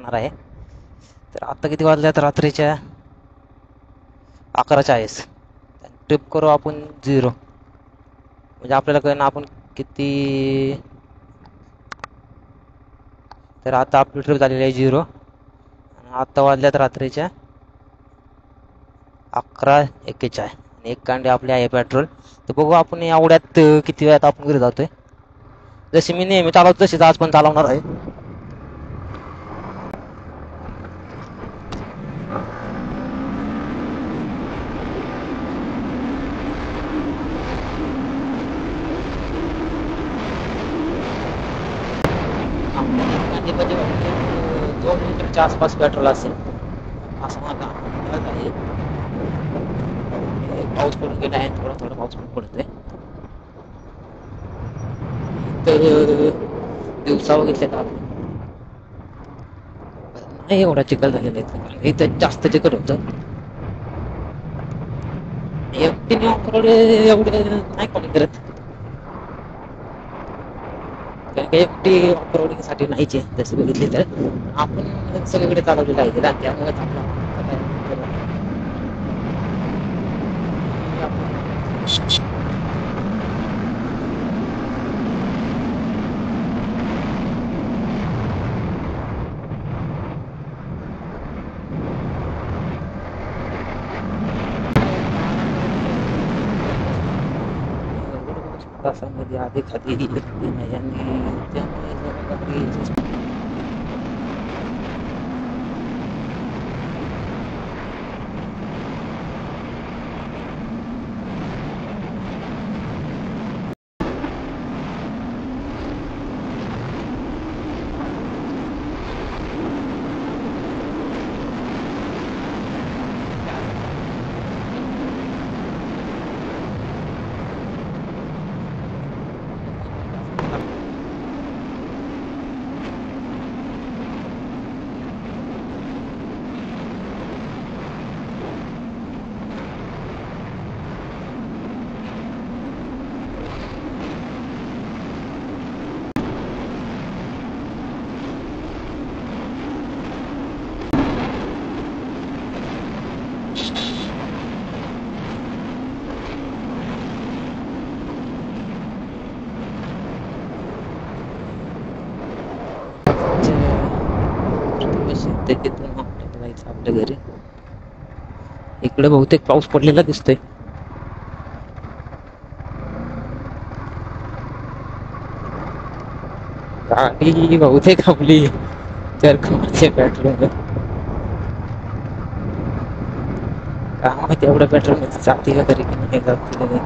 जाणार आहे. तर आता किती वाजल्यात? रात्रीच्या 11:40. ट्रिप करू आपण 0, म्हणजे आपल्याला कळलं आपण किती. तर आता आपली ट्रिप झालेली आहे 0. आता वाजल्यात रात्रीच्या 11:41 आणि एक कांडे आपले आहे पेट्रोल. तर बघू आपण एवढ्यात किती वेळात आपण घरी जातोय. जशी मी नेहमी चालवतो तशीच आज पण चालवणार आहे. गांधीमध्ये 2 लिटरच्या आसपास पेट्रोल असेल असं मला अंदाज आहे. पाऊस पडून गेला आहे, थोडा थोडा पाऊस पण पडतोय. तर दिवसा बघितले तर नाही एवढा चिखल झालेला आहे, कारण इथं जास्त चिखल होतं. एकटीने ऑफरोड एवढे नाही कोणी करत, कारण की एकटी ऑफरोडिंग साठी नाहीचे. जसे बघितले तर आपण सगळीकडे चालवलेलं आहे त्याला, त्यामुळे तासामध्ये आधी खाली नाही आणि त्यामुळे तिथून आपल्याला जायचं आपल्या घरी. इकडे बहुतेक पाऊस पडलेला दिसतोय. गाडी बहुतेक आपली चरखमाचे पेट्रोल का माहिती, एवढं पेट्रोल मध्ये जाते का तरी नाही जाते.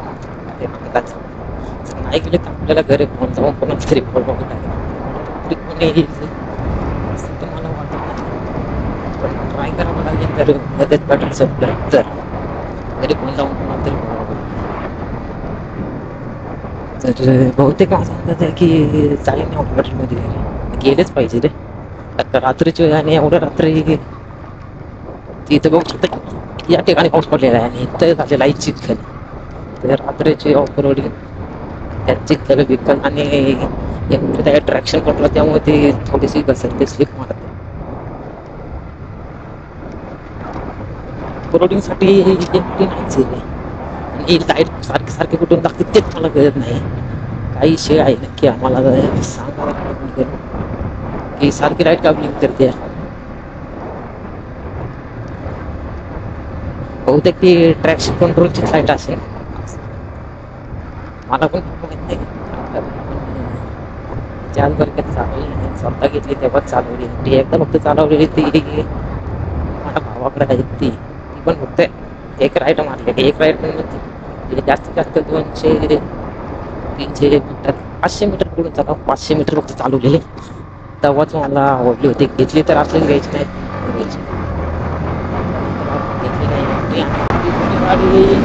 नाही गेले तर आपल्याला घरी फोन जाऊन कोणाच तरी बघावं लागेल. कोणी येईल असं तर मला वाटत नाही, पण ट्राय करावं लागेल. तर मध्येच पेट्रोल संपलं तर घरी फोन जाऊन कोणाला तरी बघावं लागेल. तर बहुतेक असं अंदाज आहे की चालेल नाही पेट्रोल मध्ये गेलेच पाहिजे रे. आता रात्रीची आणि एवढ्या रात्री तिथं बघू शकता या ठिकाणी पाऊस पडलेला आहे आणि इथं झालेला आहे चिखल. तर रात्रीची ऑफरोडिंग त्यात चिखल बिखल आणि त्या ट्रॅक्शन पडला त्यामुळे ते थोडीशी घसरते, स्लिप मारते. ऑफरोडिंग साठी एकटी नाहीच आहे आणि लाईट सारखे सारखे कुठून लागते तेच मला कळत नाही. काही विषय आहे नक्की आम्हाला सांगायला की सारखी लाईट का ब्लिंक करते. बहुतेक ती ट्रॅक्शन कंट्रोलची लाईट असेल, मला पण माहित नाही. त्याच बरकत चालवली स्वतः घेतली तेव्हाच चालवली. ती एकदा फक्त चालवलेली ती माझ्या भावाकडे आहे. ती पण फक्त एक राईड मारलेली. एक राईड पण जास्तीत जास्त 200-300 मीटर 500 मीटर पुढून चालव 500 मीटर फक्त चालवलेले. तेव्हाच मला आवडली होती. घेतली तर असं घ्यायची नाही, घेतली नाही गाडी.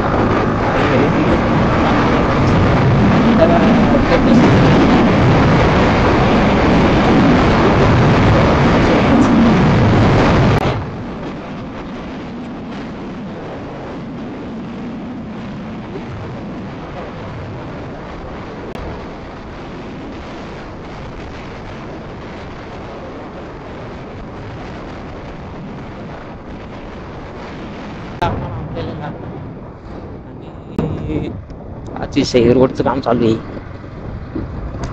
विषय रोडचं काम चालू आहे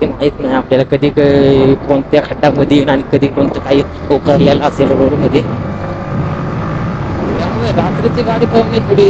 ते माहित नाही आपल्याला कधी कोणत्या खड्ड्यामध्ये येईल आणि कधी कोणतं काही उकरलेलं असेल रोड मध्ये त्यामुळे रात्रीची गाडी पळवणे थोडी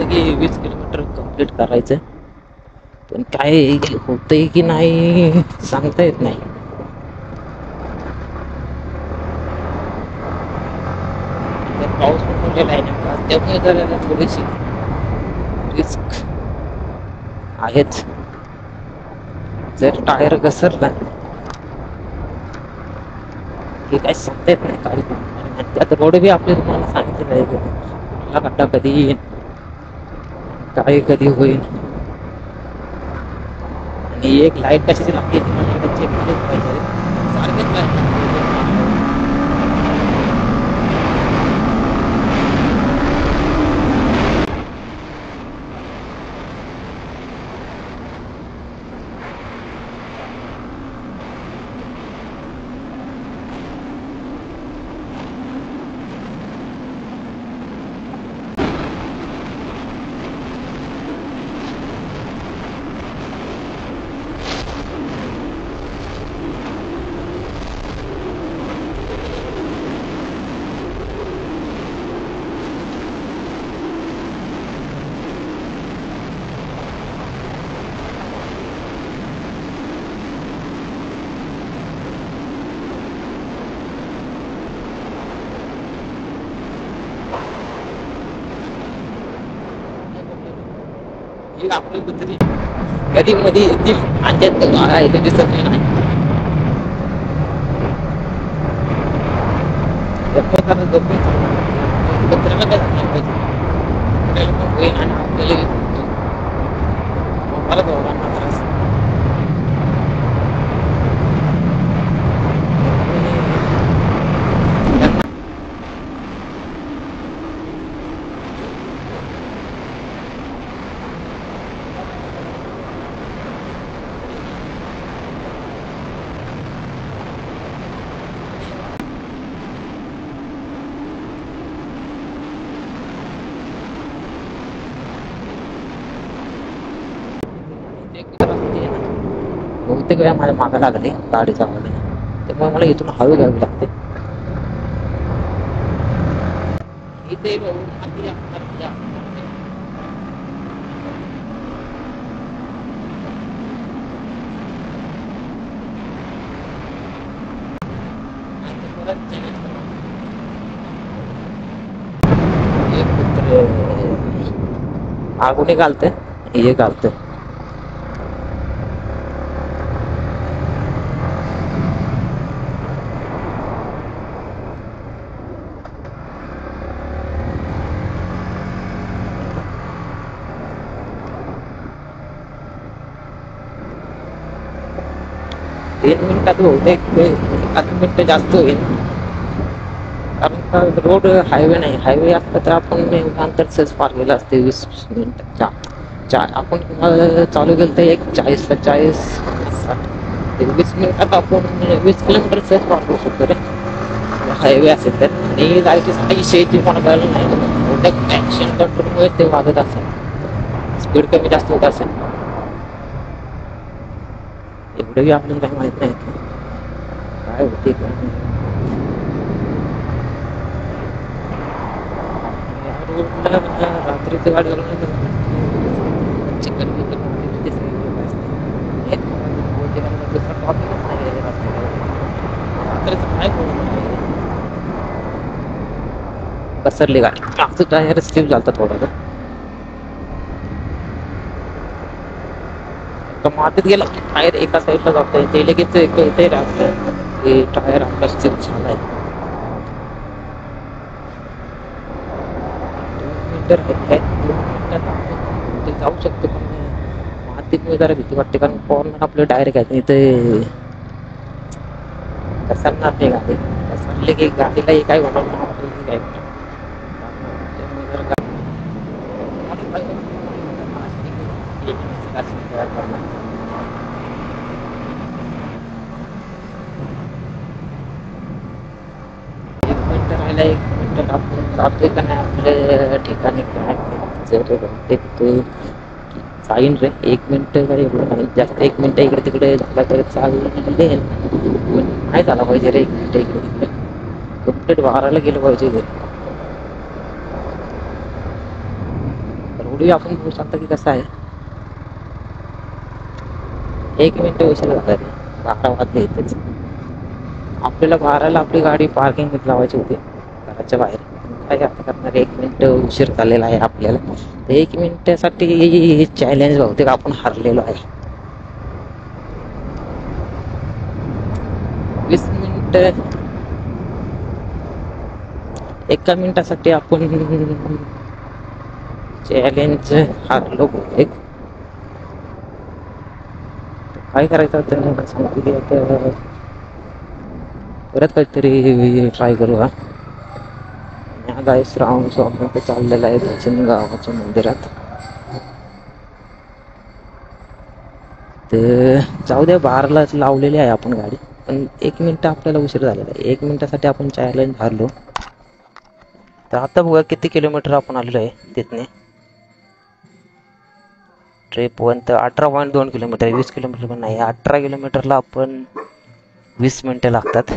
की 20 किलोमीटर कंप्लीट करायचं पण काय होतंय की नाही सांगता येत नाही पाऊस पण पडलेला आहे नेमका त्यामुळे जरा थोडीशी रिस्क आहेच जर टायर घसरला की काही सांगता येत नाही काय त्यात रोड बी आपले तुम्हाला सांगितलं नाही कुठला खड्डा कधी येईल काय कधी होईल आणि एक लाईट कशाची लागते चेक केलीच पाहिजे सारखेच लाईट आपली कुत्री कधी मध्ये येतील आणि त्यात दिसत नाही कुत्र्याला काय झालं पाहिजे पण होईल आणि आपल्याला मोबाईल दोघांना त्रास बहुतेक वेळा माझ्या मागे लागले गाडीच्या मध्ये त्यामुळे मला इथून हळू घ्यावी लागते इथे आगुनी घालते हे घालते तीन मिनिटात बहुतेक एखाद मिनिट जास्त होईल कारण रोड हायवे नाही हायवे असता तर आपण अंतर सहज पार गेलं असते 20 मिनिटाच्या आपण चालू केलं तर 1:40 20 मिनिटात आपण 20 किलोमीटर सहज पार करू शकतो रे हायवे असेल तर आणि जायची शेती पण कळलं नाही ऍक्शन कंट्रोलमुळे ते वागत असेल स्पीड कमी जास्त होत असेल एवढंही आपल्याला काही माहित नाही काय होते रात्रीचं गाडी पसरली गाडी मागचं टायर स्लिप झालता थोडा का मातीत गेला की टायर एका साईडला जातोय ते लगेच कळतंय राहतं की टायर आपला स्थिर झालाय. 2 मिनिटं राहिले आहेत. 2 मिनिटात आपण ते जाऊ शकतो पण मातीमुळे जरा भीती वाटते कारण कॉर्नर आपलं डायरेक्ट आहे इथे घसरणार नाही गाडी. घसरले की गाडीलाही काय होणार नाही आपल्यालाही काय होणार. त्यामुळे जर एक मिनिट राहिला 1 मिनिट आपण जातोय का नाही आपल्या ठिकाणी काय जर बहुतेक तो जाईन रे 1 मिनिट काय एवढं नाही जास्त 1 मिनिट इकडे तिकडे झाला तर चालेल पण नाही झाला पाहिजे रे 1 मिनिट इकडे तिकडे कम्प्लीट 12ला गेलं पाहिजे एवढी आपण बघू शकता की कसं आहे 1 मिनिट उशीर झाला रे 12 वाजले इथेच आपल्याला 12ला आपली गाडी पार्किंग मध्ये लावायची होती घराच्या बाहेर काय आता करणार 1 मिनिट उशीर झालेला आहे आपल्याला तर 1 मिनिटासाठी चॅलेंज बहुतेक आपण हारलेलो आहे 20 मिनिट 1 मिनिटासाठी आपण चॅलेंज हारलो बहुतेक काय करायचं होतं सांगते आता परत काहीतरी ट्राय करू हा आज आहे श्रावण सोमवार चाललेला आहे दर्शन गावाच्या मंदिरात तर जाऊ द्या 12लाच लावलेली आहे आपण गाडी पण 1 मिनिट आपल्याला उशीर झालेला आहे 1 मिनिटासाठी आपण चॅलेंज हारलो तर आता बघा किती किलोमीटर आपण आलेलो आहे तिथने ट्रिप 1 तर 18.2 किलोमीटर 20 किलोमीटर पण नाही 18 किलोमीटरला आपण 20 मिनिटं लागतात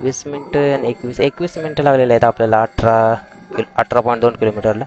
20 मिनिटं आणि 21 मिनिटं लागलेले आहेत आपल्याला 18.2 किलोमीटरला